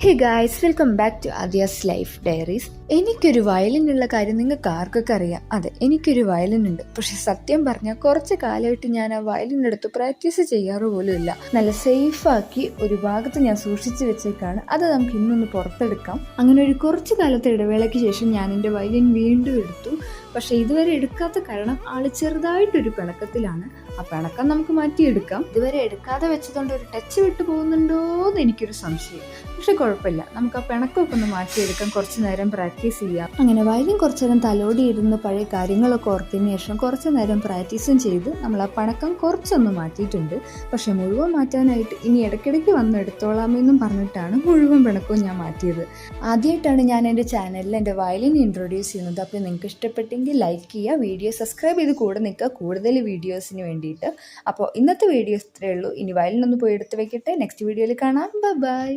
Hey guys, welcome back to Adya's life diaries. എനിക്കൊരു വയലിനുള്ള കാര്യം നിങ്ങൾക്ക് ആർക്കൊക്കെ അറിയാം. അതെ, എനിക്കൊരു വയലിൻ ഉണ്ട്. പക്ഷെ സത്യം പറഞ്ഞാൽ കുറച്ച് കാലമായിട്ട് ഞാൻ ആ വയലിനെടുത്ത് പ്രാക്ടീസ് ചെയ്യാറ് പോലും ഇല്ല. നല്ല സേഫാക്കി ഒരു ഭാഗത്ത് ഞാൻ സൂക്ഷിച്ചു വെച്ചേക്കാണ്. അത് നമുക്ക് ഇന്നൊന്ന് പുറത്തെടുക്കാം. അങ്ങനെ ഒരു കുറച്ച് കാലത്തെ ഇടവേളയ്ക്ക് ശേഷം ഞാൻ എൻ്റെ വയലിൻ വീണ്ടും എടുത്തു. പക്ഷെ ഇതുവരെ എടുക്കാത്ത കാരണം ആള് ചെറുതായിട്ടൊരു പിണക്കത്തിലാണ്. ആ പിണക്കം നമുക്ക് മാറ്റിയെടുക്കാം. ഇതുവരെ എടുക്കാതെ വെച്ചതുകൊണ്ട് ഒരു ടച്ച് വിട്ടു പോകുന്നുണ്ടോ എന്ന് എനിക്കൊരു സംശയം. പക്ഷെ കുഴപ്പമില്ല, നമുക്ക് ആ പിണക്കമൊക്കെ ഒന്ന് മാറ്റിയെടുക്കാം. കുറച്ച് നേരം പ്രാക്ടീസ് ചെയ്യാം. അങ്ങനെ വയലിൻ കുറച്ചു നേരം തലോടി ഇരുന്ന് പഴയ കാര്യങ്ങളൊക്കെ ഓർത്തതിന് ശേഷം കുറച്ച് നേരം പ്രാക്ടീസും ചെയ്ത് നമ്മൾ ആ പിണക്കം കുറച്ചൊന്ന് മാറ്റിയിട്ടുണ്ട്. പക്ഷെ മുഴുവൻ മാറ്റാനായിട്ട് ഇനി ഇടയ്ക്കിടയ്ക്ക് വന്ന് എടുത്തോളാമെന്നും പറഞ്ഞിട്ടാണ് മുഴുവൻ പിണക്കവും ഞാൻ മാറ്റിയത്. ആദ്യമായിട്ടാണ് ഞാൻ എൻ്റെ ചാനലിൽ എൻ്റെ വയലിൻ ഇൻട്രൊഡ്യൂസ് ചെയ്യുന്നത്. അപ്പോൾ നിങ്ങൾക്ക് ഇഷ്ടപ്പെട്ടെങ്കിൽ ലൈക്ക് ചെയ്യുക, വീഡിയോ സബ്സ്ക്രൈബ് ചെയ്ത് കൂടെ നിൽക്കുക കൂടുതൽ വീഡിയോസിന് വേണ്ടിയിട്ട്. അപ്പോൾ ഇന്നത്തെ വീഡിയോ ഇത്രയേ ഉള്ളൂ. ഇനി വയലിനൊന്ന് പോയി എടുത്ത് വെക്കട്ടെ. നെക്സ്റ്റ് വീഡിയോയിൽ കാണാം. ബൈ.